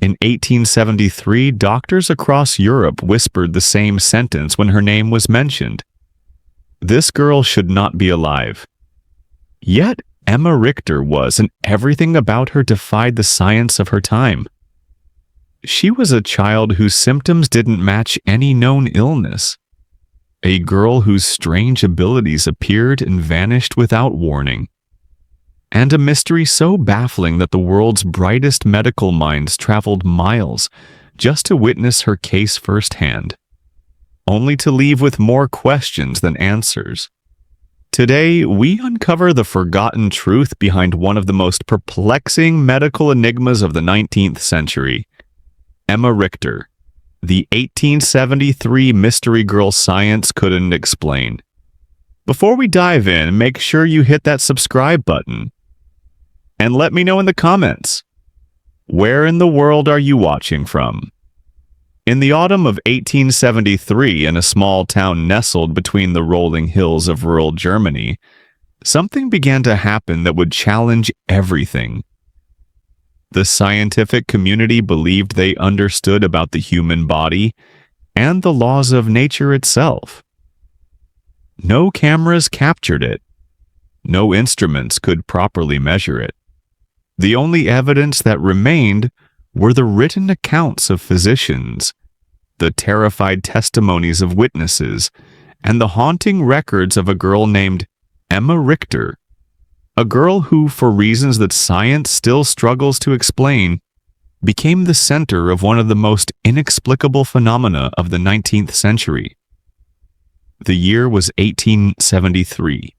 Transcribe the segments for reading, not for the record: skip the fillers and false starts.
In 1873, doctors across Europe whispered the same sentence when her name was mentioned. This girl should not be alive. Yet, Emma Richter was, and everything about her defied the science of her time. She was a child whose symptoms didn't match any known illness. A girl whose strange abilities appeared and vanished without warning. And a mystery so baffling that the world's brightest medical minds traveled miles just to witness her case firsthand, only to leave with more questions than answers. Today, we uncover the forgotten truth behind one of the most perplexing medical enigmas of the 19th century. Emma Richter, the 1873 mystery girl science couldn't explain. Before we dive in, make sure you hit that subscribe button. And let me know in the comments, where in the world are you watching from? In the autumn of 1873, in a small town nestled between the rolling hills of rural Germany, something began to happen that would challenge everything. The scientific community believed they understood about the human body and the laws of nature itself. No cameras captured it. No instruments could properly measure it. The only evidence that remained were the written accounts of physicians, the terrified testimonies of witnesses, and the haunting records of a girl named Emma Richter, a girl who, for reasons that science still struggles to explain, became the center of one of the most inexplicable phenomena of the 19th century. The year was 1873.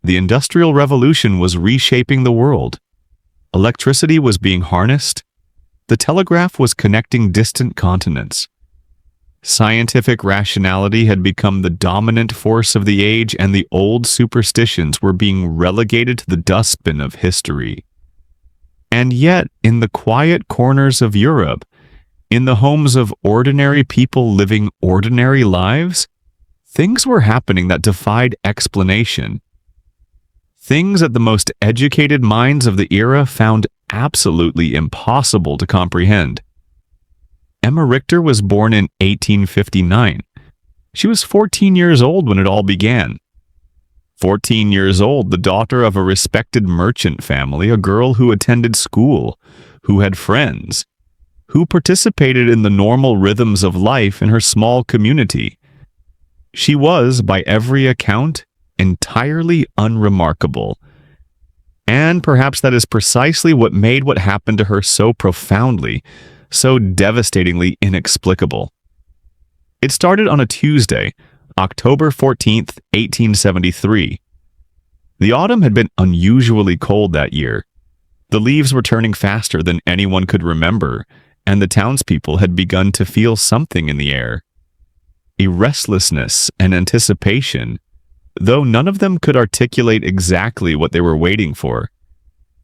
The Industrial Revolution was reshaping the world. Electricity was being harnessed. The telegraph was connecting distant continents. Scientific rationality had become the dominant force of the age, and the old superstitions were being relegated to the dustbin of history. And yet, in the quiet corners of Europe, in the homes of ordinary people living ordinary lives, things were happening that defied explanation. Things that the most educated minds of the era found absolutely impossible to comprehend. Emma Richter was born in 1859. She was 14 years old when it all began. 14 years old, the daughter of a respected merchant family, a girl who attended school, who had friends, who participated in the normal rhythms of life in her small community. She was, by every account, entirely unremarkable. And perhaps that is precisely what made what happened to her so profoundly, so devastatingly inexplicable. It started on a Tuesday, October 14th, 1873. The autumn had been unusually cold that year. The leaves were turning faster than anyone could remember, and the townspeople had begun to feel something in the air. A restlessness and anticipation, though none of them could articulate exactly what they were waiting for.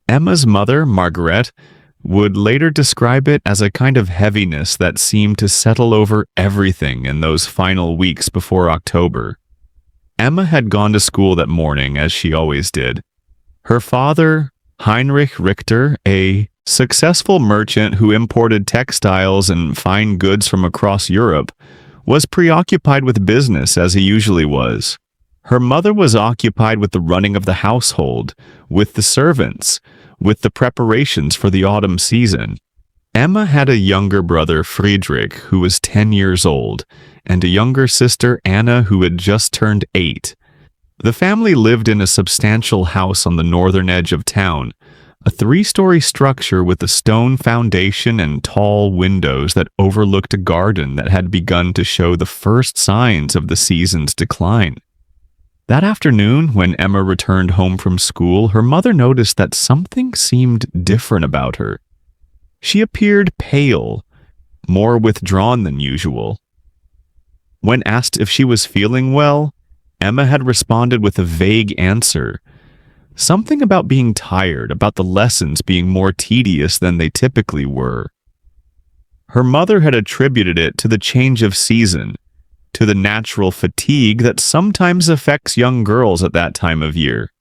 Emma's mother, Margaret, would later describe it as a kind of heaviness that seemed to settle over everything in those final weeks before October. Emma had gone to school that morning, as she always did. Her father, Heinrich Richter, a successful merchant who imported textiles and fine goods from across Europe, was preoccupied with business as he usually was. Her mother was occupied with the running of the household, with the servants, with the preparations for the autumn season. Emma had a younger brother, Friedrich, who was 10 years old, and a younger sister, Anna, who had just turned 8. The family lived in a substantial house on the northern edge of town, a 3-story structure with a stone foundation and tall windows that overlooked a garden that had begun to show the first signs of the season's decline. That afternoon, when Emma returned home from school, her mother noticed that something seemed different about her. She appeared pale, more withdrawn than usual. When asked if she was feeling well, Emma had responded with a vague answer. Something about being tired, about the lessons being more tedious than they typically were. Her mother had attributed it to the change of season, to the natural fatigue that sometimes affects young girls at that time of year.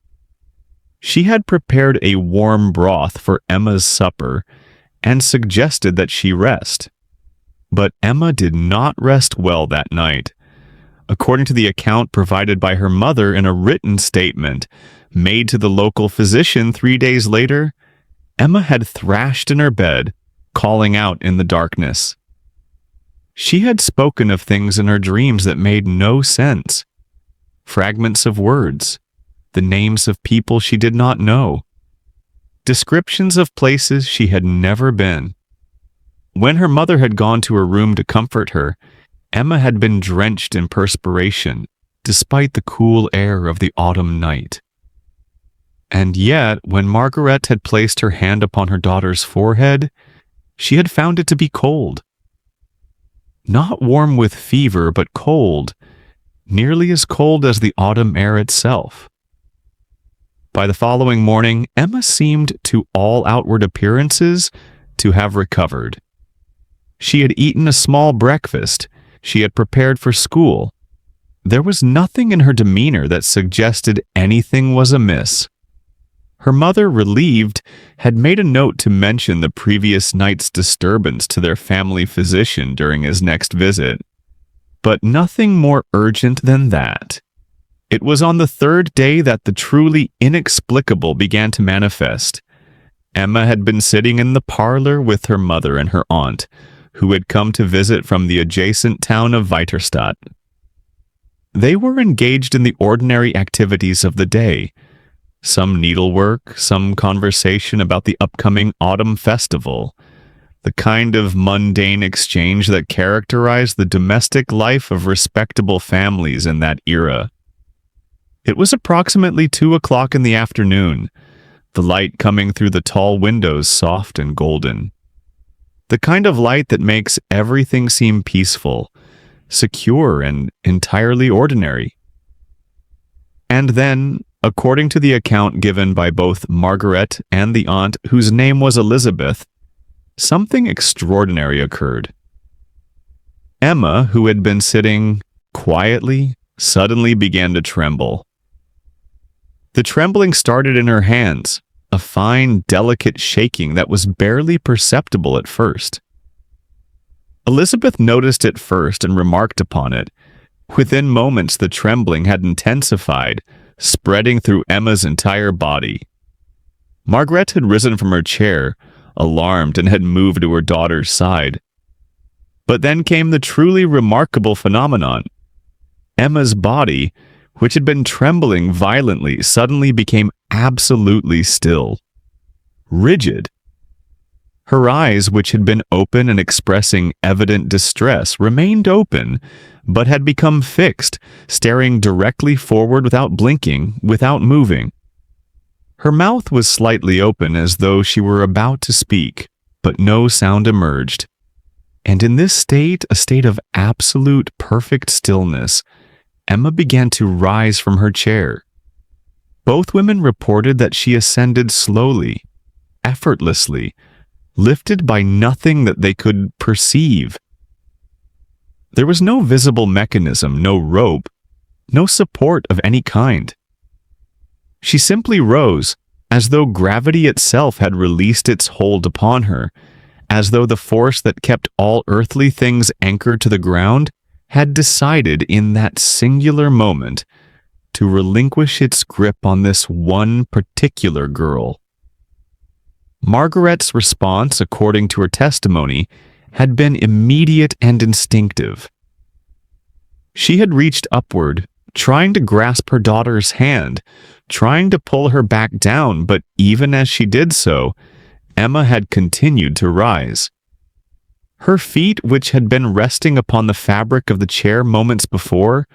She had prepared a warm broth for Emma's supper, and suggested that she rest. But Emma did not rest well that night. According to the account provided by her mother in a written statement made to the local physician 3 days later, Emma had thrashed in her bed, calling out in the darkness. She had spoken of things in her dreams that made no sense. Fragments of words, the names of people she did not know, descriptions of places she had never been. When her mother had gone to her room to comfort her, Emma had been drenched in perspiration, despite the cool air of the autumn night. And yet, when Margaret had placed her hand upon her daughter's forehead, she had found it to be cold. Not warm with fever, but cold, nearly as cold as the autumn air itself. By the following morning, Emma seemed, to all outward appearances, to have recovered. She had eaten a small breakfast. She had prepared for school. There was nothing in her demeanor that suggested anything was amiss. Her mother, relieved, had made a note to mention the previous night's disturbance to their family physician during his next visit. But nothing more urgent than that. It was on the third day that the truly inexplicable began to manifest. Emma had been sitting in the parlor with her mother and her aunt, who had come to visit from the adjacent town of Weiterstadt. They were engaged in the ordinary activities of the day, some needlework, some conversation about the upcoming autumn festival, the kind of mundane exchange that characterized the domestic life of respectable families in that era. It was approximately 2 o'clock in the afternoon, the light coming through the tall windows soft and golden. The kind of light that makes everything seem peaceful, secure, and entirely ordinary. And then, according to the account given by both Margaret and the aunt, whose name was Elizabeth, something extraordinary occurred. Emma, who had been sitting quietly, suddenly began to tremble. The trembling started in her hands, a fine, delicate shaking that was barely perceptible at first. Elizabeth noticed it first and remarked upon it. Within moments, the trembling had intensified, spreading through Emma's entire body. Margaret had risen from her chair, alarmed, and had moved to her daughter's side. But then came the truly remarkable phenomenon. Emma's body, which had been trembling violently, suddenly became absolutely still, rigid. Her eyes, which had been open and expressing evident distress, remained open, but had become fixed, staring directly forward without blinking, without moving. Her mouth was slightly open as though she were about to speak, but no sound emerged. And in this state, a state of absolute perfect stillness, Emma began to rise from her chair. Both women reported that she ascended slowly, effortlessly, lifted by nothing that they could perceive. There was no visible mechanism, no rope, no support of any kind. She simply rose, as though gravity itself had released its hold upon her, as though the force that kept all earthly things anchored to the ground had decided in that singular moment to relinquish its grip on this one particular girl. Margaret's response, according to her testimony, had been immediate and instinctive. She had reached upward, trying to grasp her daughter's hand, trying to pull her back down, but even as she did so, Emma had continued to rise. Her feet, which had been resting upon the fabric of the chair moments before,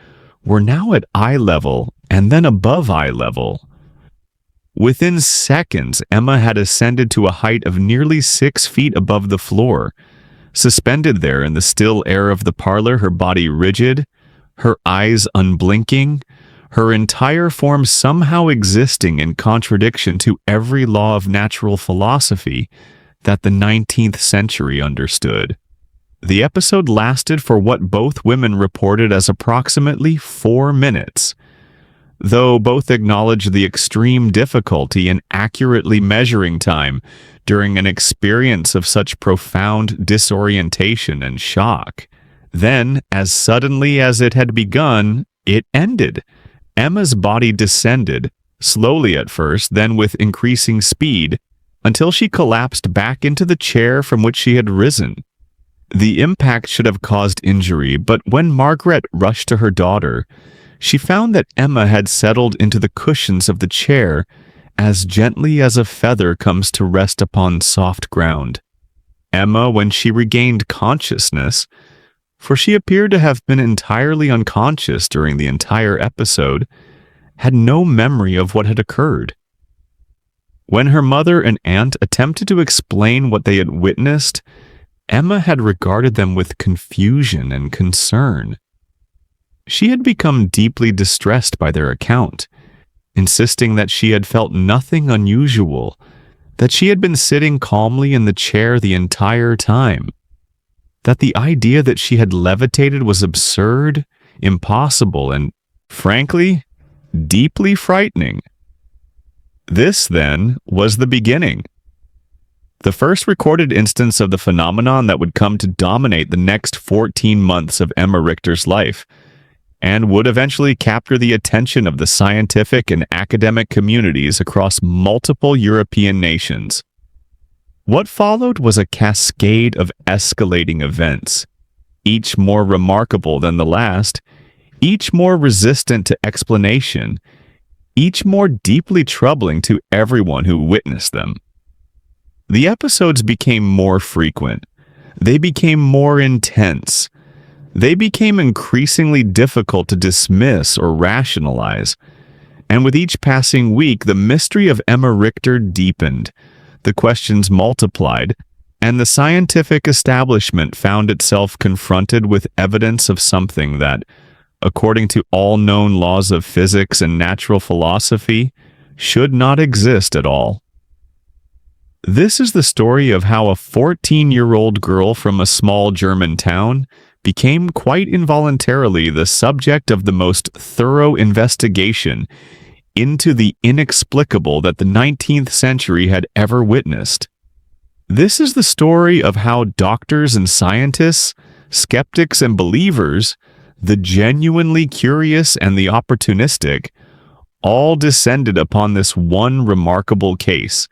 were now at eye level and then above eye level. Within seconds, Emma had ascended to a height of nearly 6 feet above the floor. Suspended there in the still air of the parlor, her body rigid, her eyes unblinking, her entire form somehow existing in contradiction to every law of natural philosophy that the 19th century understood. The episode lasted for what both women reported as approximately 4 minutes. Though both acknowledged the extreme difficulty in accurately measuring time during an experience of such profound disorientation and shock. Then, as suddenly as it had begun, it ended. Emma's body descended, slowly at first, then with increasing speed, until she collapsed back into the chair from which she had risen. The impact should have caused injury, but when Margaret rushed to her daughter, she found that Emma had settled into the cushions of the chair as gently as a feather comes to rest upon soft ground. Emma, when she regained consciousness, for she appeared to have been entirely unconscious during the entire episode, had no memory of what had occurred. When her mother and aunt attempted to explain what they had witnessed, Emma had regarded them with confusion and concern. She had become deeply distressed by their account, insisting that she had felt nothing unusual, that she had been sitting calmly in the chair the entire time, that the idea that she had levitated was absurd, impossible, and, frankly, deeply frightening. This, then, was the beginning. The first recorded instance of the phenomenon that would come to dominate the next 14 months of Emma Richter's life, and would eventually capture the attention of the scientific and academic communities across multiple European nations. What followed was a cascade of escalating events, each more remarkable than the last, each more resistant to explanation, each more deeply troubling to everyone who witnessed them. The episodes became more frequent. They became more intense. They became increasingly difficult to dismiss or rationalize. And with each passing week, the mystery of Emma Richter deepened, the questions multiplied, and the scientific establishment found itself confronted with evidence of something that, according to all known laws of physics and natural philosophy, should not exist at all. This is the story of how a 14-year-old girl from a small German town became quite involuntarily the subject of the most thorough investigation into the inexplicable that the 19th century had ever witnessed. This is the story of how doctors and scientists, skeptics and believers, the genuinely curious and the opportunistic, all descended upon this one remarkable case,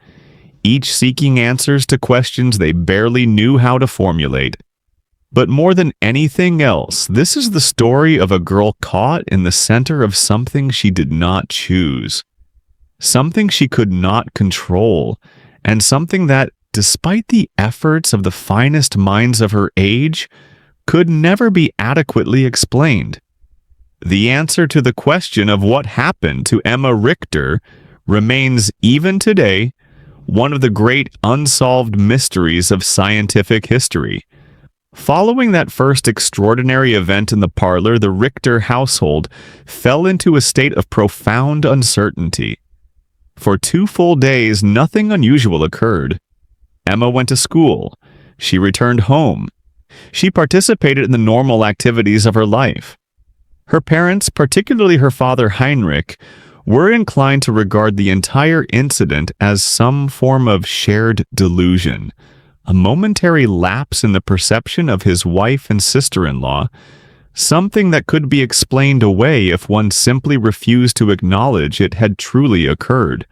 each seeking answers to questions they barely knew how to formulate. But more than anything else, this is the story of a girl caught in the center of something she did not choose, something she could not control, and something that, despite the efforts of the finest minds of her age, could never be adequately explained. The answer to the question of what happened to Emma Richter remains, even today, one of the great unsolved mysteries of scientific history. Following that first extraordinary event in the parlor, the Richter household fell into a state of profound uncertainty. For 2 full days, nothing unusual occurred. Emma went to school. She returned home. She participated in the normal activities of her life. Her parents, particularly her father Heinrich, were inclined to regard the entire incident as some form of shared delusion, a momentary lapse in the perception of his wife and sister-in-law, something that could be explained away if one simply refused to acknowledge it had truly occurred.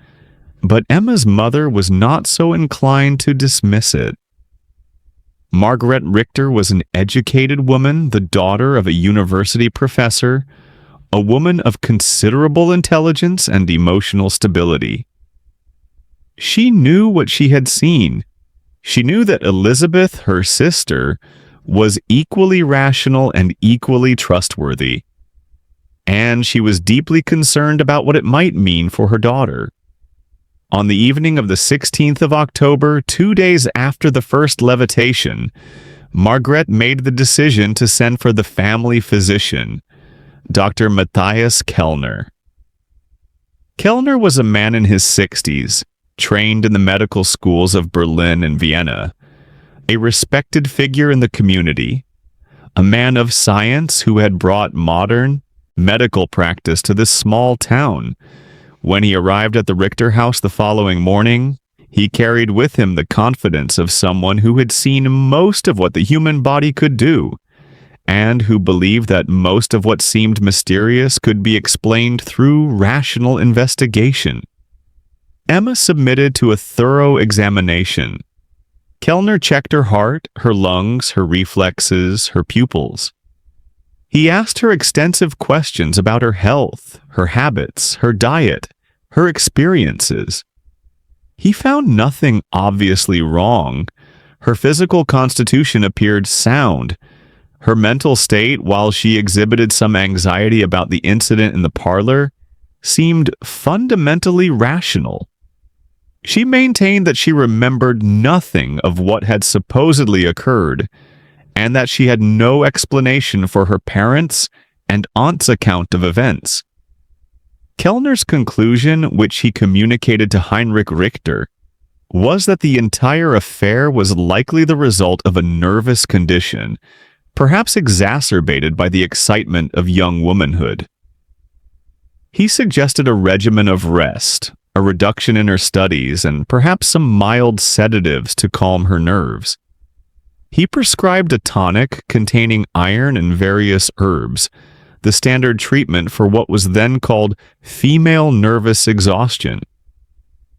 But Emma's mother was not so inclined to dismiss it. Margaret Richter was an educated woman, the daughter of a university professor, a woman of considerable intelligence and emotional stability. She knew what she had seen. She knew that Elizabeth, her sister, was equally rational and equally trustworthy. And she was deeply concerned about what it might mean for her daughter. On the evening of the 16th of October, 2 days after the first levitation, Margaret made the decision to send for the family physician, Dr. Matthias Kellner. Kellner was a man in his 60s, trained in the medical schools of Berlin and Vienna, a respected figure in the community, a man of science who had brought modern medical practice to this small town. When he arrived at the Richter house the following morning, He carried with him the confidence of someone who had seen most of what the human body could do, and who believed that most of what seemed mysterious could be explained through rational investigation. Emma submitted to a thorough examination. Kellner checked her heart, her lungs, her reflexes, her pupils. He asked her extensive questions about her health, her habits, her diet, her experiences. He found nothing obviously wrong. Her physical constitution appeared sound. Her mental state, while she exhibited some anxiety about the incident in the parlor, seemed fundamentally rational. She maintained that she remembered nothing of what had supposedly occurred, and that she had no explanation for her parents' and aunt's account of events. Kellner's conclusion, which he communicated to Heinrich Richter, was that the entire affair was likely the result of a nervous condition, perhaps exacerbated by the excitement of young womanhood. He suggested a regimen of rest, a reduction in her studies, and perhaps some mild sedatives to calm her nerves. He prescribed a tonic containing iron and various herbs, the standard treatment for what was then called female nervous exhaustion.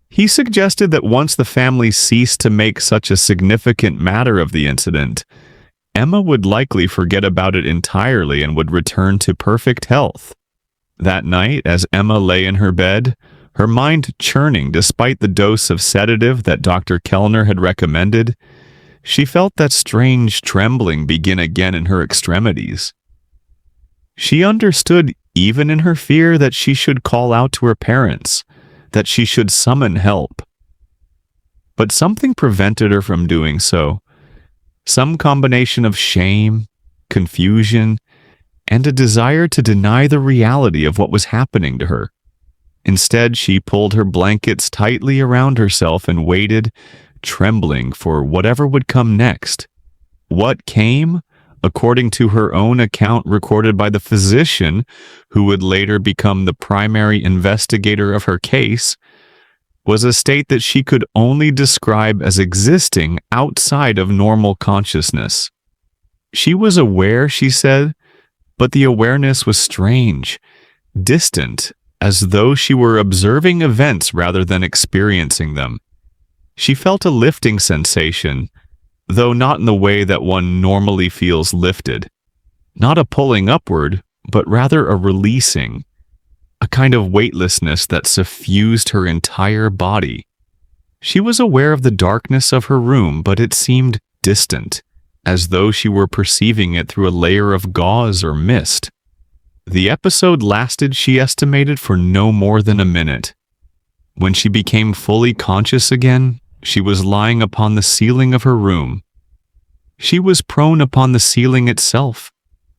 He suggested that once the family ceased to make such a significant matter of the incident, Emma would likely forget about it entirely and would return to perfect health. That night, as Emma lay in her bed, her mind churning despite the dose of sedative that Dr. Kellner had recommended, she felt that strange trembling begin again in her extremities. She understood, even in her fear, that she should call out to her parents, that she should summon help. But something prevented her from doing so. Some combination of shame, confusion, and a desire to deny the reality of what was happening to her. Instead, she pulled her blankets tightly around herself and waited, trembling for whatever would come next. What came, according to her own account recorded by the physician who would later become the primary investigator of her case, was a state that she could only describe as existing outside of normal consciousness. She was aware, she said, but the awareness was strange, distant, as though she were observing events rather than experiencing them. She felt a lifting sensation, though not in the way that one normally feels lifted. Not a pulling upward, but rather a releasing, a kind of weightlessness that suffused her entire body. She was aware of the darkness of her room, but it seemed distant, as though she were perceiving it through a layer of gauze or mist. The episode lasted, she estimated, for no more than a minute. When she became fully conscious again, she was lying upon the ceiling of her room. She was prone upon the ceiling itself,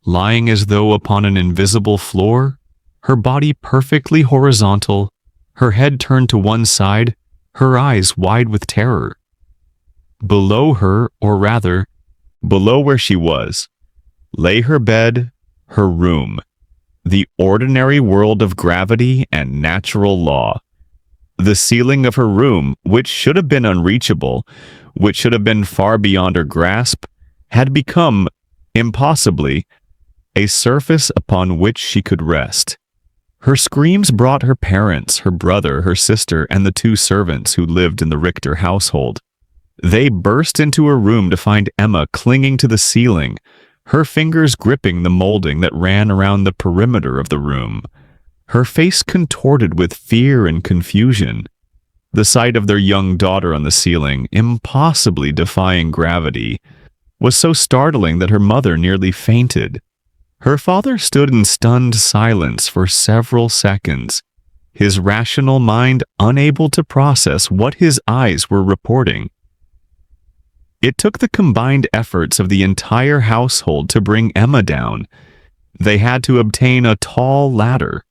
lying as though upon an invisible floor, her body perfectly horizontal, her head turned to one side, her eyes wide with terror. Below her, or rather, below where she was, lay her bed, her room, the ordinary world of gravity and natural law. The ceiling of her room, which should have been unreachable, which should have been far beyond her grasp, had become, impossibly, a surface upon which she could rest. Her screams brought her parents, her brother, her sister, and the 2 servants who lived in the Richter household. They burst into her room to find Emma clinging to the ceiling, her fingers gripping the molding that ran around the perimeter of the room, her face contorted with fear and confusion. The sight of their young daughter on the ceiling, impossibly defying gravity, was so startling that her mother nearly fainted. Her father stood in stunned silence for several seconds, his rational mind unable to process what his eyes were reporting. It took the combined efforts of the entire household to bring Emma down. They had to obtain a tall ladder.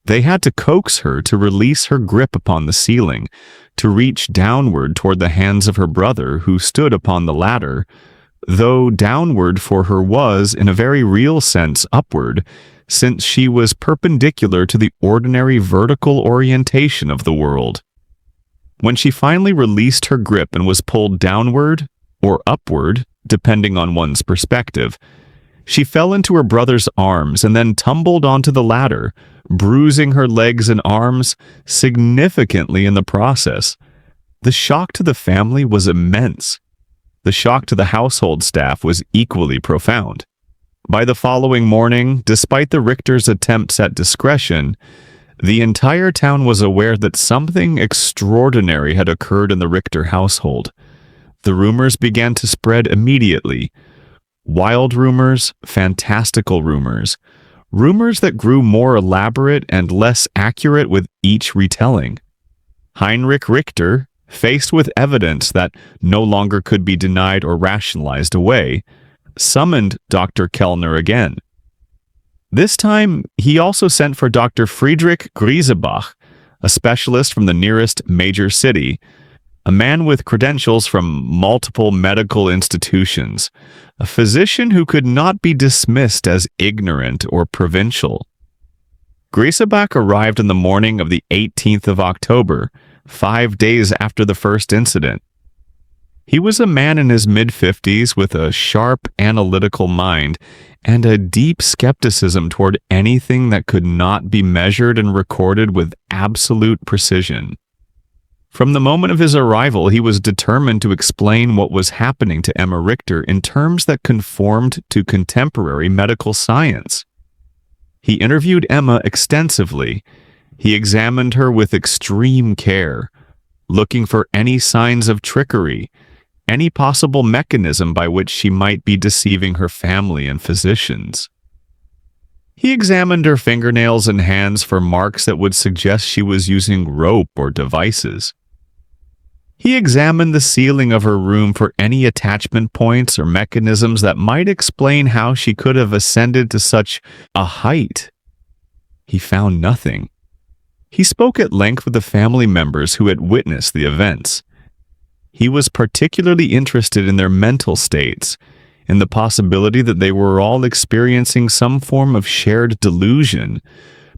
They had to coax her to release her grip upon the ceiling, to reach downward toward the hands of her brother, who stood upon the ladder, though downward for her was, in a very real sense, upward, since she was perpendicular to the ordinary vertical orientation of the world. When she finally released her grip and was pulled downward or upward, depending on one's perspective, she fell into her brother's arms and then tumbled onto the ladder, bruising her legs and arms significantly in the process. The shock to the family was immense. The shock to the household staff was equally profound. By the following morning, despite the Richter's attempts at discretion, the entire town was aware that something extraordinary had occurred in the Richter household. The rumors began to spread immediately. Wild rumors, fantastical rumors, rumors that grew more elaborate and less accurate with each retelling. Heinrich Richter, faced with evidence that no longer could be denied or rationalized away, summoned Dr. Kellner again. This time, he also sent for Dr. Friedrich Griesebach, a specialist from the nearest major city, a man with credentials from multiple medical institutions, a physician who could not be dismissed as ignorant or provincial. Griesebach arrived in the morning of the 18th of October, 5 days after the first incident. He was a man in his mid-50s with a sharp, analytical mind and a deep skepticism toward anything that could not be measured and recorded with absolute precision. From the moment of his arrival, he was determined to explain what was happening to Emma Richter in terms that conformed to contemporary medical science. He interviewed Emma extensively. He examined her with extreme care, looking for any signs of trickery, any possible mechanism by which she might be deceiving her family and physicians. He examined her fingernails and hands for marks that would suggest she was using rope or devices. He examined the ceiling of her room for any attachment points or mechanisms that might explain how she could have ascended to such a height. He found nothing. He spoke at length with the family members who had witnessed the events. He was particularly interested in their mental states, in the possibility that they were all experiencing some form of shared delusion,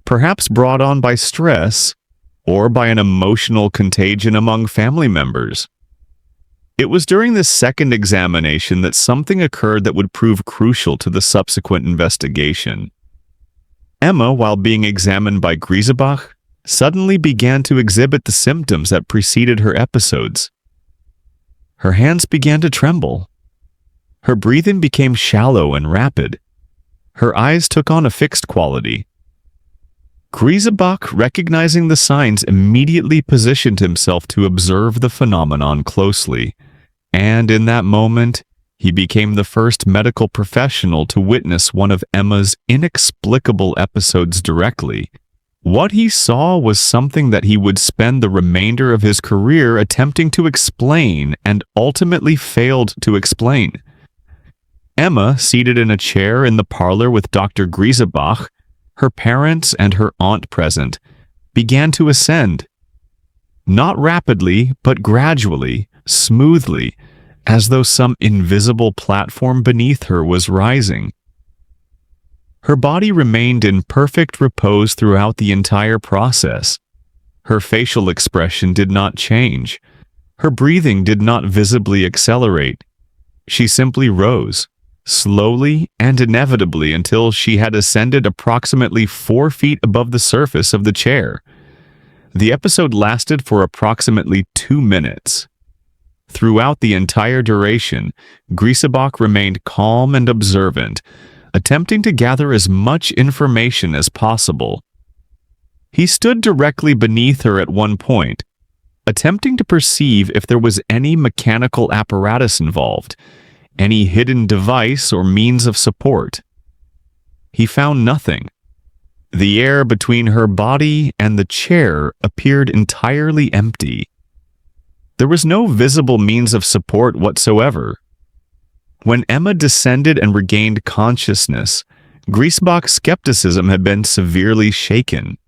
perhaps brought on by stress or by an emotional contagion among family members. It was during this second examination that something occurred that would prove crucial to the subsequent investigation. Emma, while being examined by Griesebach, suddenly began to exhibit the symptoms that preceded her episodes. Her hands began to tremble. Her breathing became shallow and rapid. Her eyes took on a fixed quality. Griesebach, recognizing the signs, immediately positioned himself to observe the phenomenon closely, and in that moment, he became the first medical professional to witness one of Emma's inexplicable episodes directly. What he saw was something that he would spend the remainder of his career attempting to explain and ultimately failed to explain. Emma, seated in a chair in the parlor with Dr. Griesebach, her parents and her aunt present, began to ascend. Not rapidly, but gradually, smoothly, as though some invisible platform beneath her was rising. Her body remained in perfect repose throughout the entire process. Her facial expression did not change. Her breathing did not visibly accelerate. She simply rose, slowly and inevitably, until she had ascended approximately 4 feet above the surface of the chair. The episode lasted for approximately 2 minutes. Throughout the entire duration, Griesebach remained calm and observant, attempting to gather as much information as possible. He stood directly beneath her at one point, attempting to perceive if there was any mechanical apparatus involved, any hidden device or means of support. He found nothing. The air between her body and the chair appeared entirely empty. There was no visible means of support whatsoever. When Emma descended and regained consciousness, Griesebach's skepticism had been severely shaken.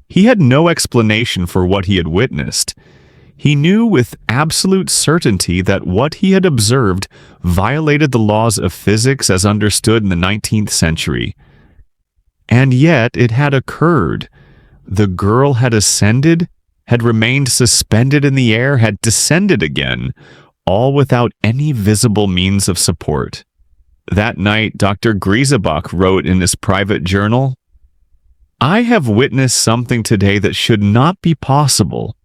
He had no explanation for what he had witnessed. He knew with absolute certainty that what he had observed violated the laws of physics as understood in the 19th century. And yet it had occurred. The girl had ascended had remained suspended in the air, had descended again, all without any visible means of support. That night, Dr. Griesbach wrote in his private journal, "I have witnessed something today that should not be possible.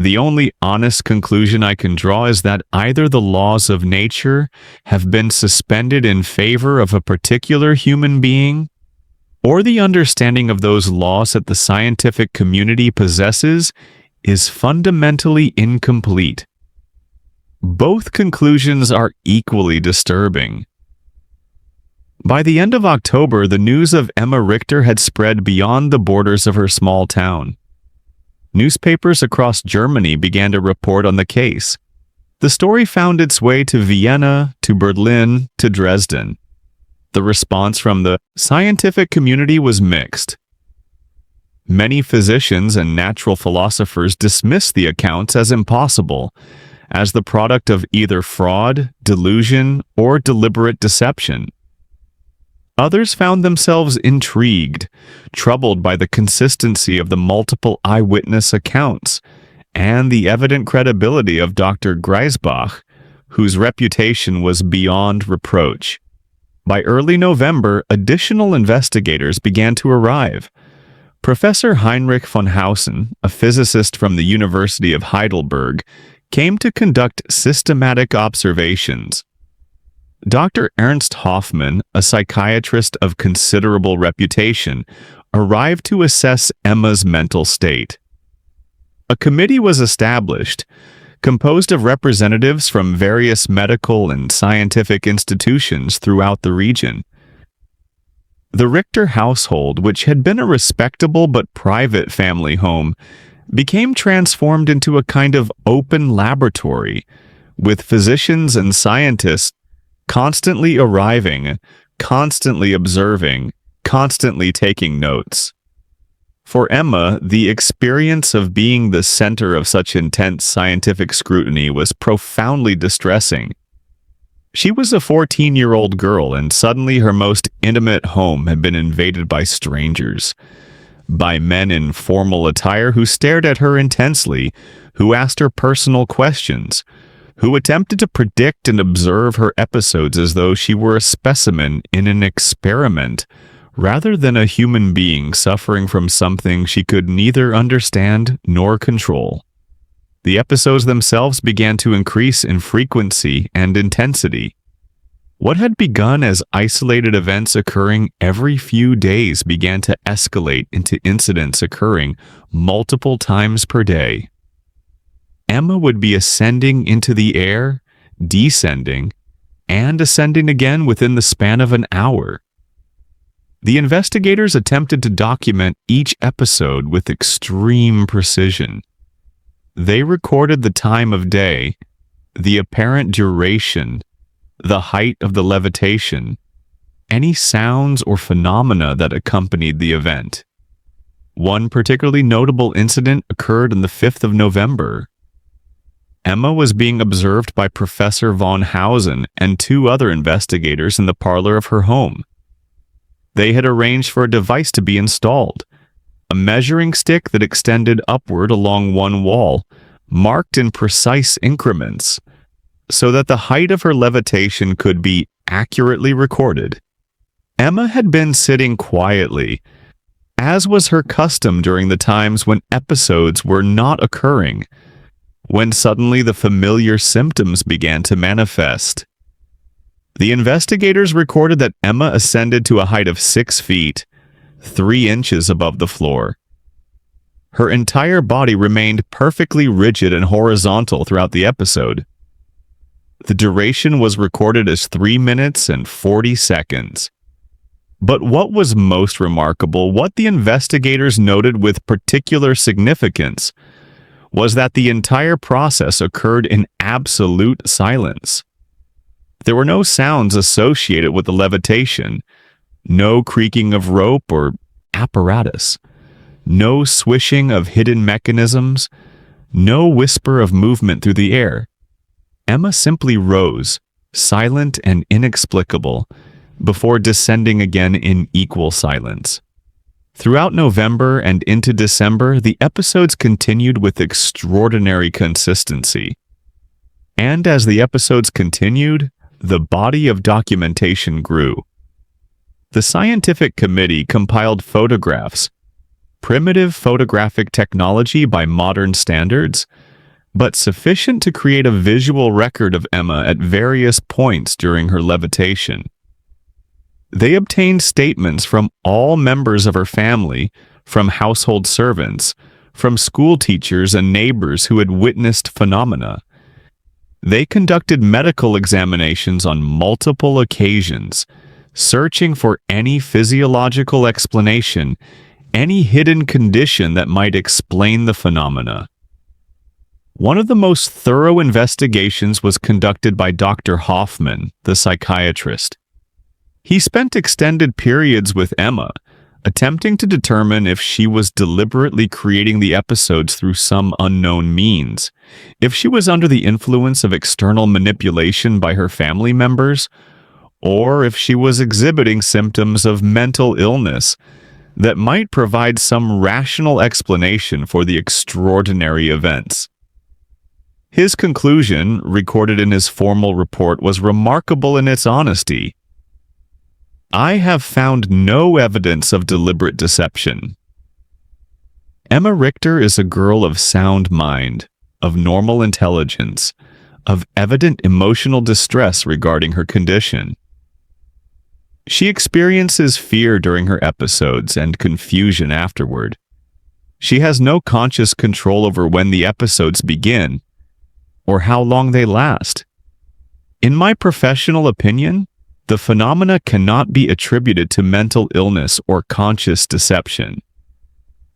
The only honest conclusion I can draw is that either the laws of nature have been suspended in favor of a particular human being, or the understanding of those laws that the scientific community possesses is fundamentally incomplete." Both conclusions are equally disturbing. By the end of October, the news of Emma Richter had spread beyond the borders of her small town. Newspapers across Germany began to report on the case. The story found its way to Vienna, to Berlin, to Dresden. The response from the scientific community was mixed. Many physicians and natural philosophers dismissed the accounts as impossible, as the product of either fraud, delusion, or deliberate deception. Others found themselves intrigued, troubled by the consistency of the multiple eyewitness accounts and the evident credibility of Dr. Griesbach, whose reputation was beyond reproach. By early November, additional investigators began to arrive. Professor Heinrich von Hausen, a physicist from the University of Heidelberg, came to conduct systematic observations. Dr. Ernst Hoffmann, a psychiatrist of considerable reputation, arrived to assess Emma's mental state. A committee was established, composed of representatives from various medical and scientific institutions throughout the region. The Richter household, which had been a respectable but private family home, became transformed into a kind of open laboratory, with physicians and scientists constantly arriving, constantly observing, constantly taking notes. For Emma, the experience of being the center of such intense scientific scrutiny was profoundly distressing. She was a 14-year-old girl, and suddenly her most intimate home had been invaded by strangers, by men in formal attire who stared at her intensely, who asked her personal questions, who attempted to predict and observe her episodes as though she were a specimen in an experiment, rather than a human being suffering from something she could neither understand nor control. The episodes themselves began to increase in frequency and intensity. What had begun as isolated events occurring every few days began to escalate into incidents occurring multiple times per day. Emma would be ascending into the air, descending, and ascending again within the span of an hour. The investigators attempted to document each episode with extreme precision. They recorded the time of day, the apparent duration, the height of the levitation, any sounds or phenomena that accompanied the event. One particularly notable incident occurred on the 5th of November. Emma was being observed by Professor von Hausen and two other investigators in the parlor of her home. They had arranged for a device to be installed, a measuring stick that extended upward along one wall, marked in precise increments, so that the height of her levitation could be accurately recorded. Emma had been sitting quietly, as was her custom during the times when episodes were not occurring, when suddenly the familiar symptoms began to manifest. The investigators recorded that Emma ascended to a height of 6 feet, 3 inches above the floor. Her entire body remained perfectly rigid and horizontal throughout the episode. The duration was recorded as 3 minutes and 40 seconds. But what was most remarkable, what the investigators noted with particular significance, was that the entire process occurred in absolute silence. There were no sounds associated with the levitation, no creaking of rope or apparatus, no swishing of hidden mechanisms, no whisper of movement through the air. Emma simply rose, silent and inexplicable, before descending again in equal silence. Throughout November and into December, the episodes continued with extraordinary consistency. And as the episodes continued, the body of documentation grew. The scientific committee compiled photographs, primitive photographic technology by modern standards, but sufficient to create a visual record of Emma at various points during her levitation. They obtained statements from all members of her family, from household servants, from school teachers and neighbors who had witnessed phenomena. They conducted medical examinations on multiple occasions, searching for any physiological explanation, any hidden condition that might explain the phenomena. One of the most thorough investigations was conducted by Dr. Hoffman, the psychiatrist. He spent extended periods with Emma, attempting to determine if she was deliberately creating the episodes through some unknown means, if she was under the influence of external manipulation by her family members, or if she was exhibiting symptoms of mental illness that might provide some rational explanation for the extraordinary events. His conclusion, recorded in his formal report, was remarkable in its honesty. I have found no evidence of deliberate deception. Emma Richter is a girl of sound mind, of normal intelligence, of evident emotional distress regarding her condition. She experiences fear during her episodes and confusion afterward. She has no conscious control over when the episodes begin or how long they last. In my professional opinion, the phenomena cannot be attributed to mental illness or conscious deception.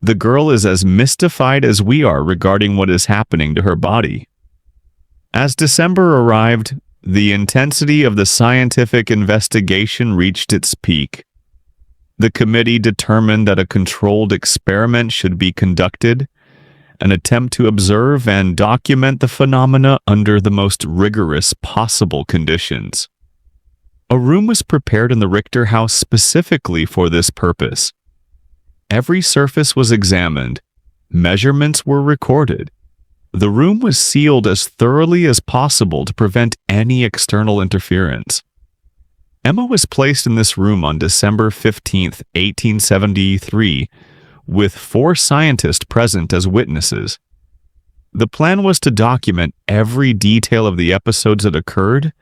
The girl is as mystified as we are regarding what is happening to her body. As December arrived, the intensity of the scientific investigation reached its peak. The committee determined that a controlled experiment should be conducted, an attempt to observe and document the phenomena under the most rigorous possible conditions. A room was prepared in the Richter house specifically for this purpose. Every surface was examined. Measurements were recorded. The room was sealed as thoroughly as possible to prevent any external interference. Emma was placed in this room on December 15, 1873, with 4 scientists present as witnesses. The plan was to document every detail of the episodes that occurred,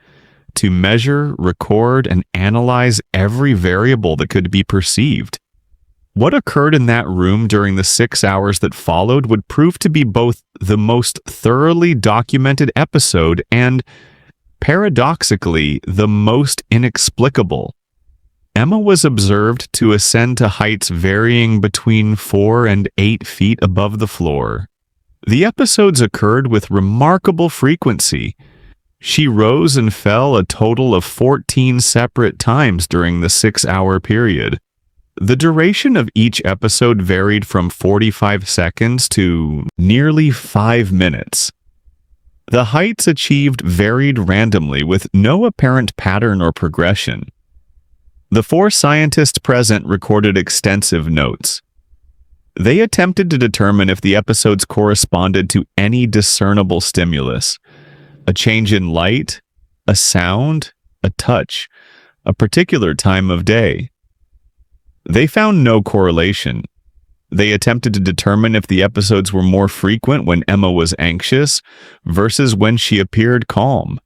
to measure, record, and analyze every variable that could be perceived. What occurred in that room during the 6 hours that followed would prove to be both the most thoroughly documented episode and, paradoxically, the most inexplicable. Emma was observed to ascend to heights varying between 4 and 8 feet above the floor. The episodes occurred with remarkable frequency. She rose and fell a total of 14 separate times during the 6-hour period. The duration of each episode varied from 45 seconds to nearly 5 minutes. The heights achieved varied randomly with no apparent pattern or progression. The 4 scientists present recorded extensive notes. They attempted to determine if the episodes corresponded to any discernible stimulus. A change in light, a sound, a touch, a particular time of day. They found no correlation. They attempted to determine if the episodes were more frequent when Emma was anxious versus when she appeared calm.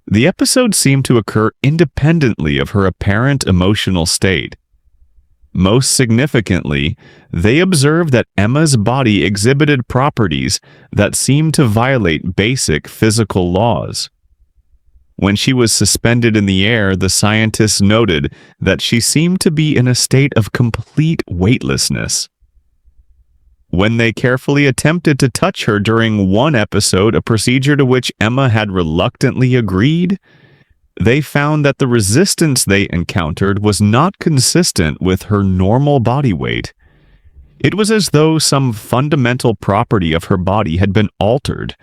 The episodes seemed to occur independently of her apparent emotional state. Most significantly, they observed that Emma's body exhibited properties that seemed to violate basic physical laws. When she was suspended in the air, the scientists noted that she seemed to be in a state of complete weightlessness. When they carefully attempted to touch her during one episode, a procedure to which Emma had reluctantly agreed, they found that the resistance they encountered was not consistent with her normal body weight. It was as though some fundamental property of her body had been altered,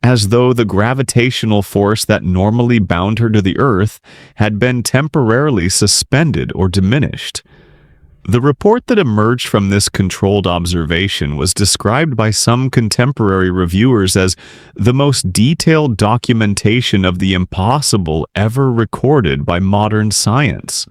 as though the gravitational force that normally bound her to the earth had been temporarily suspended or diminished. The report that emerged from this controlled observation was described by some contemporary reviewers as the most detailed documentation of the impossible ever recorded by modern science.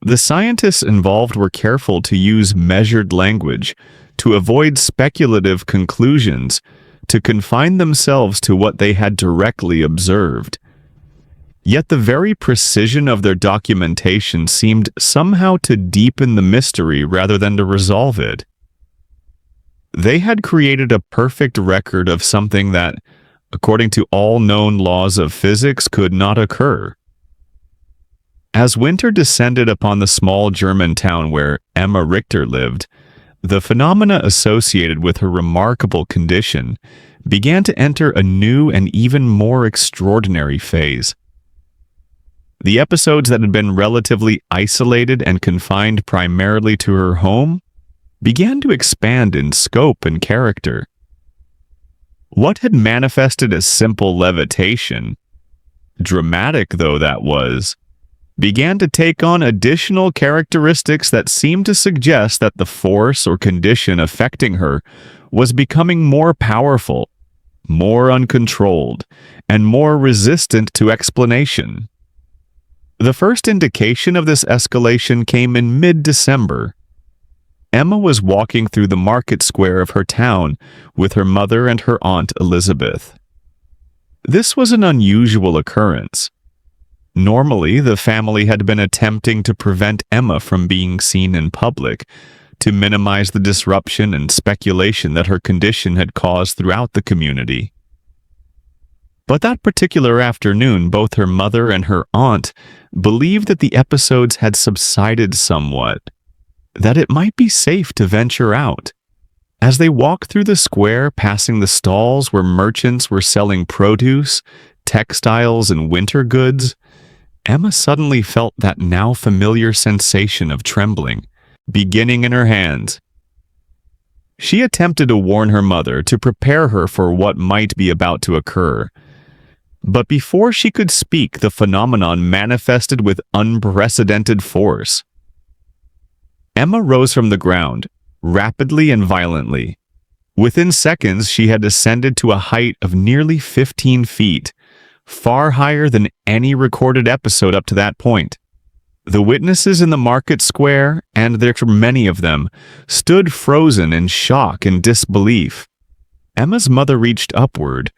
The scientists involved were careful to use measured language, to avoid speculative conclusions, to confine themselves to what they had directly observed. Yet the very precision of their documentation seemed somehow to deepen the mystery rather than to resolve it. They had created a perfect record of something that, according to all known laws of physics, could not occur. As winter descended upon the small German town where Emma Richter lived, the phenomena associated with her remarkable condition began to enter a new and even more extraordinary phase. The episodes that had been relatively isolated and confined primarily to her home began to expand in scope and character. What had manifested as simple levitation, dramatic though that was, began to take on additional characteristics that seemed to suggest that the force or condition affecting her was becoming more powerful, more uncontrolled, and more resistant to explanation. The first indication of this escalation came in mid-December. Emma was walking through the market square of her town with her mother and her aunt Elizabeth. This was an unusual occurrence. Normally, the family had been attempting to prevent Emma from being seen in public, to minimize the disruption and speculation that her condition had caused throughout the community. But that particular afternoon, both her mother and her aunt believed that the episodes had subsided somewhat, that it might be safe to venture out. As they walked through the square, passing the stalls where merchants were selling produce, textiles, and winter goods, Emma suddenly felt that now familiar sensation of trembling, beginning in her hands. She attempted to warn her mother to prepare her for what might be about to occur. But before she could speak, the phenomenon manifested with unprecedented force. Emma rose from the ground, rapidly and violently. Within seconds, she had ascended to a height of nearly 15 feet, far higher than any recorded episode up to that point. The witnesses in the market square, and there were many of them, stood frozen in shock and disbelief. Emma's mother reached upward,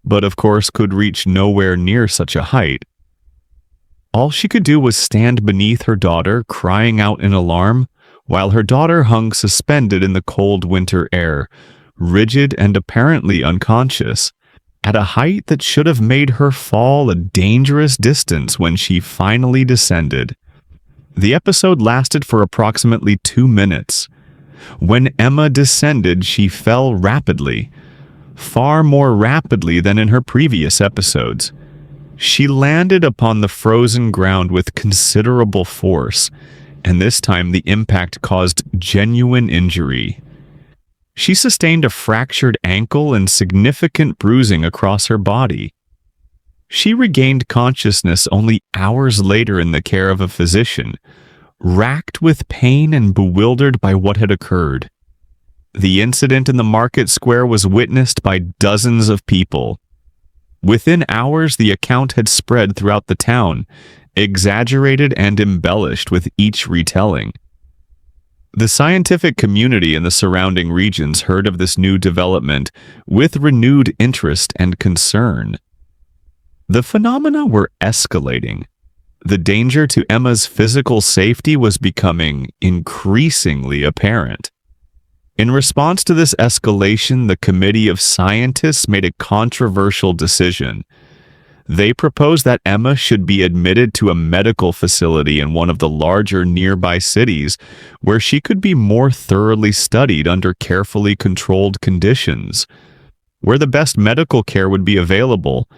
but of course could reach nowhere near such a height. All she could do was stand beneath her daughter, crying out in alarm, while her daughter hung suspended in the cold winter air, rigid and apparently unconscious, at a height that should have made her fall a dangerous distance when she finally descended. The episode lasted for approximately 2 minutes. When Emma descended, she fell rapidly, far more rapidly than in her previous episodes. She landed upon the frozen ground with considerable force, and this time the impact caused genuine injury. She sustained a fractured ankle and significant bruising across her body. She regained consciousness only hours later in the care of a physician, racked with pain and bewildered by what had occurred. The incident in the market square was witnessed by dozens of people. Within hours, the account had spread throughout the town, exaggerated and embellished with each retelling. The scientific community in the surrounding regions heard of this new development with renewed interest and concern. The phenomena were escalating. The danger to Emma's physical safety was becoming increasingly apparent. In response to this escalation, the committee of scientists made a controversial decision. They proposed that Emma should be admitted to a medical facility in one of the larger nearby cities where she could be more thoroughly studied under carefully controlled conditions, where the best medical care would be available,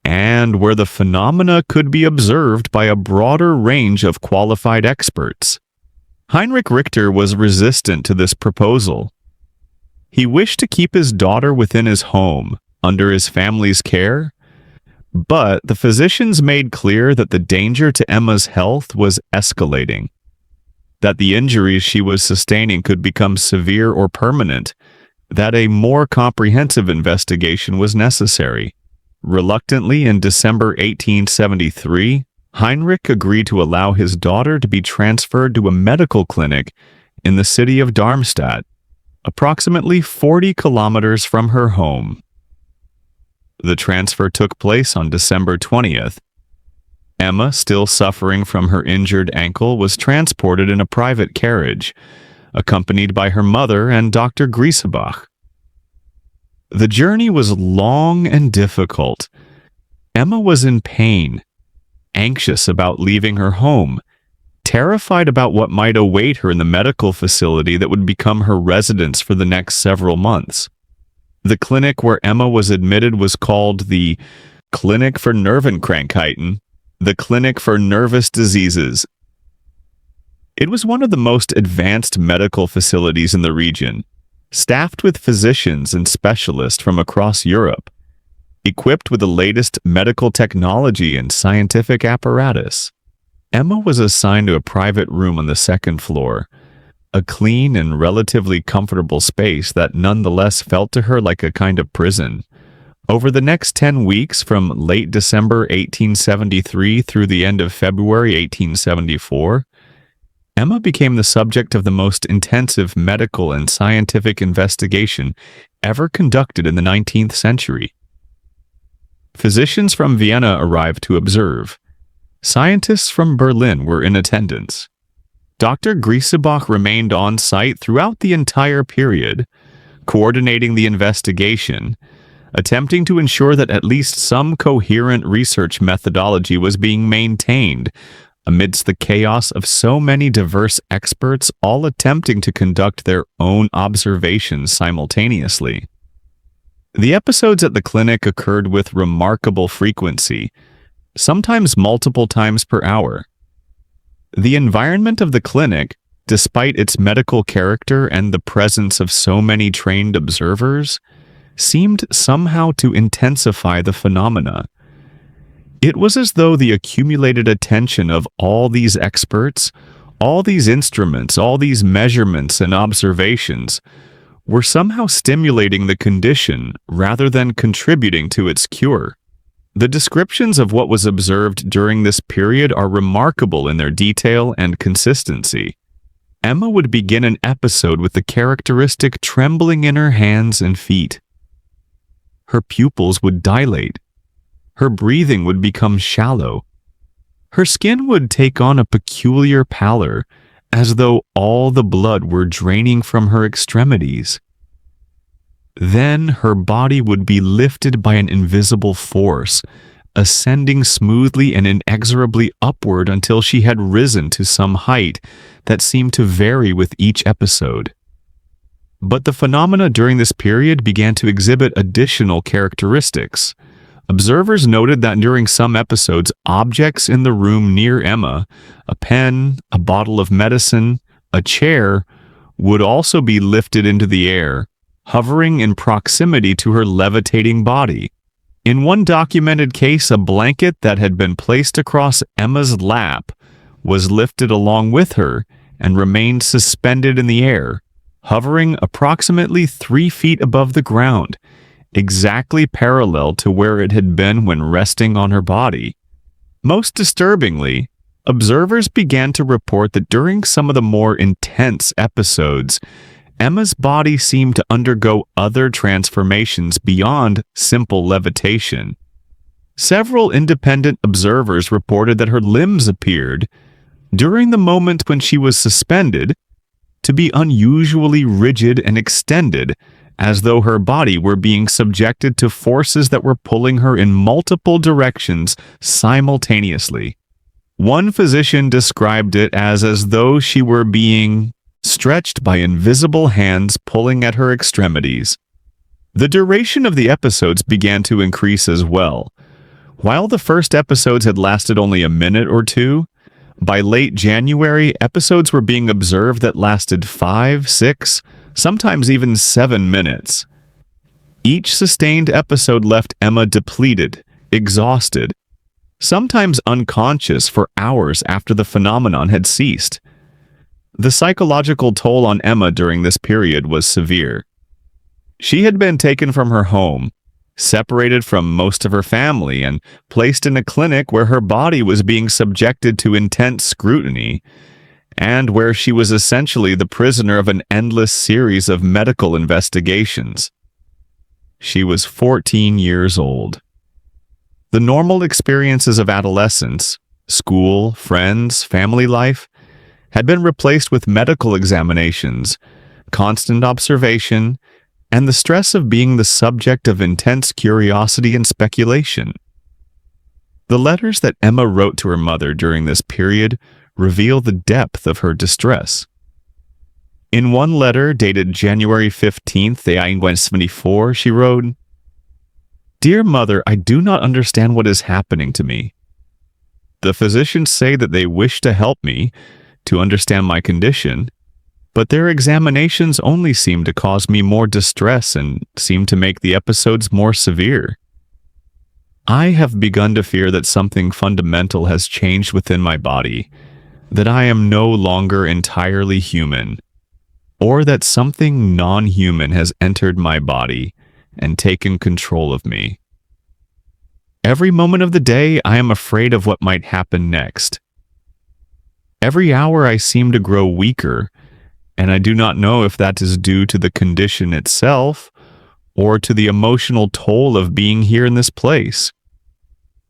and where the phenomena could be observed by a broader range of qualified experts. Heinrich Richter was resistant to this proposal. He wished to keep his daughter within his home, under his family's care, but the physicians made clear that the danger to Emma's health was escalating. that the injuries she was sustaining could become severe or permanent, that a more comprehensive investigation was necessary. Reluctantly, in December 1873, Heinrich agreed to allow his daughter to be transferred to a medical clinic in the city of Darmstadt, approximately 40 kilometers from her home. The transfer took place on December 20th. Emma, still suffering from her injured ankle, was transported in a private carriage, accompanied by her mother and Dr. Griesebach. The journey was long and difficult. Emma was in pain, anxious about leaving her home, terrified about what might await her in the medical facility that would become her residence for the next several months. The clinic where Emma was admitted was called the Klinik für Nervenkrankheiten, the Clinic for Nervous Diseases. It was one of the most advanced medical facilities in the region, staffed with physicians and specialists from across Europe, equipped with the latest medical technology and scientific apparatus. Emma was assigned to a private room on the second floor, a clean and relatively comfortable space that nonetheless felt to her like a kind of prison. Over the next 10 weeks, from late December 1873 through the end of February 1874, Emma became the subject of the most intensive medical and scientific investigation ever conducted in the 19th century. Physicians from Vienna arrived to observe. Scientists from Berlin were in attendance. Dr. Griesebach remained on site throughout the entire period, coordinating the investigation, attempting to ensure that at least some coherent research methodology was being maintained amidst the chaos of so many diverse experts all attempting to conduct their own observations simultaneously. The episodes at the clinic occurred with remarkable frequency, sometimes multiple times per hour. The environment of the clinic, despite its medical character and the presence of so many trained observers, seemed somehow to intensify the phenomena. It was as though the accumulated attention of all these experts, all these instruments, all these measurements and observations were somehow stimulating the condition rather than contributing to its cure. The descriptions of what was observed during this period are remarkable in their detail and consistency. Emma would begin an episode with the characteristic trembling in her hands and feet. Her pupils would dilate. Her breathing would become shallow. Her skin would take on a peculiar pallor, as though all the blood were draining from her extremities. Then her body would be lifted by an invisible force, ascending smoothly and inexorably upward until she had risen to some height that seemed to vary with each episode. But the phenomena during this period began to exhibit additional characteristics. Observers noted that during some episodes, objects in the room near Emma, a pen, a bottle of medicine, a chair, would also be lifted into the air, hovering in proximity to her levitating body. In one documented case, a blanket that had been placed across Emma's lap was lifted along with her and remained suspended in the air, hovering approximately 3 feet above the ground, exactly parallel to where it had been when resting on her body. Most disturbingly, observers began to report that during some of the more intense episodes, Emma's body seemed to undergo other transformations beyond simple levitation. Several independent observers reported that her limbs appeared, during the moment when she was suspended, to be unusually rigid and extended, as though her body were being subjected to forces that were pulling her in multiple directions simultaneously. One physician described it as though she were being stretched by invisible hands pulling at her extremities. The duration of the episodes began to increase as well. While the first episodes had lasted only a minute or two, by late January, episodes were being observed that lasted 5, 6, sometimes even 7 minutes. Each sustained episode left Emma depleted, exhausted, sometimes unconscious for hours after the phenomenon had ceased. The psychological toll on Emma during this period was severe. She had been taken from her home, separated from most of her family, and placed in a clinic where her body was being subjected to intense scrutiny, and where she was essentially the prisoner of an endless series of medical investigations. She was 14 years old. The normal experiences of adolescence, school, friends, family life, had been replaced with medical examinations, constant observation, and the stress of being the subject of intense curiosity and speculation. The letters that Emma wrote to her mother during this period reveal the depth of her distress. In one letter dated January 15th, 1974, she wrote, "Dear Mother, I do not understand what is happening to me. The physicians say that they wish to help me, to understand my condition, but their examinations only seem to cause me more distress and seem to make the episodes more severe. I have begun to fear that something fundamental has changed within my body, that I am no longer entirely human, or that something non-human has entered my body and taken control of me. Every moment of the day, I am afraid of what might happen next. Every hour I seem to grow weaker, and I do not know if that is due to the condition itself or to the emotional toll of being here in this place.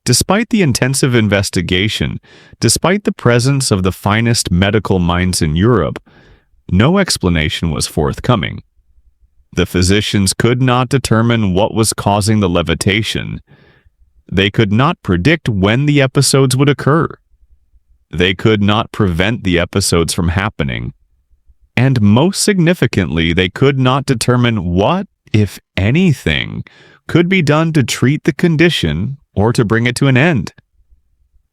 Despite the intensive investigation, despite the presence of the finest medical minds in Europe, no explanation was forthcoming. The physicians could not determine what was causing the levitation. They could not predict when the episodes would occur. They could not prevent the episodes from happening. And most significantly, they could not determine what, if anything, could be done to treat the condition or to bring it to an end.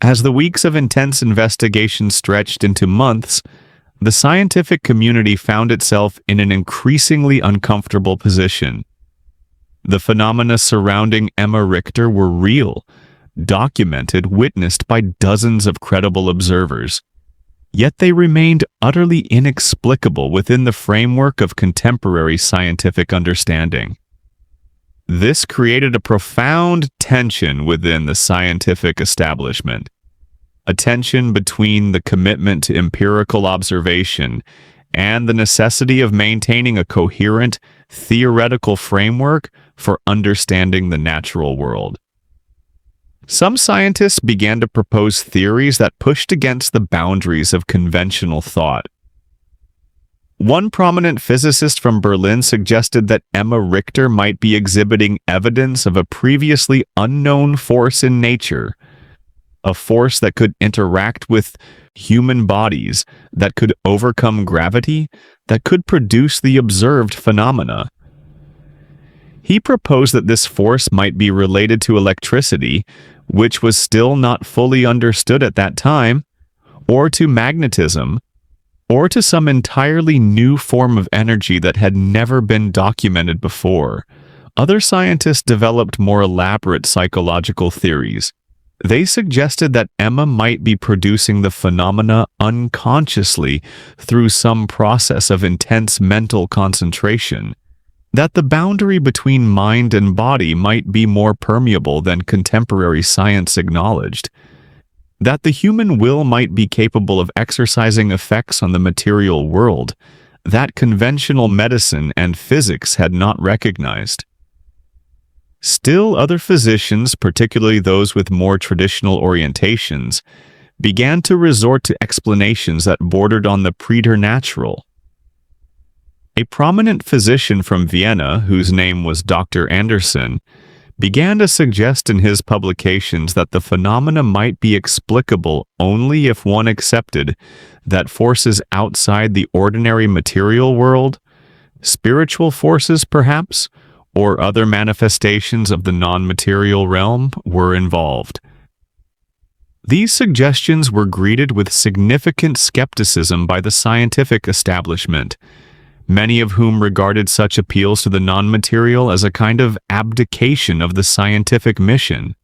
As the weeks of intense investigation stretched into months, the scientific community found itself in an increasingly uncomfortable position. The phenomena surrounding Emma Richter were real, documented, witnessed by dozens of credible observers. Yet they remained utterly inexplicable within the framework of contemporary scientific understanding. This created a profound tension within the scientific establishment, a tension between the commitment to empirical observation and the necessity of maintaining a coherent, theoretical framework for understanding the natural world. Some scientists began to propose theories that pushed against the boundaries of conventional thought. One prominent physicist from Berlin suggested that Emma Richter might be exhibiting evidence of a previously unknown force in nature, a force that could interact with human bodies, that could overcome gravity, that could produce the observed phenomena. He proposed that this force might be related to electricity, which was still not fully understood at that time, or to magnetism, or to some entirely new form of energy that had never been documented before. Other scientists developed more elaborate psychological theories. They suggested that Emma might be producing the phenomena unconsciously through some process of intense mental concentration, that the boundary between mind and body might be more permeable than contemporary science acknowledged, that the human will might be capable of exercising effects on the material world that conventional medicine and physics had not recognized. Still, other physicians, particularly those with more traditional orientations, began to resort to explanations that bordered on the preternatural. A prominent physician from Vienna, whose name was Dr. Anderson, began to suggest in his publications that the phenomena might be explicable only if one accepted that forces outside the ordinary material world, spiritual forces perhaps, or other manifestations of the non-material realm, were involved. These suggestions were greeted with significant skepticism by the scientific establishment, many of whom regarded such appeals to the non-material as a kind of abdication of the scientific mission.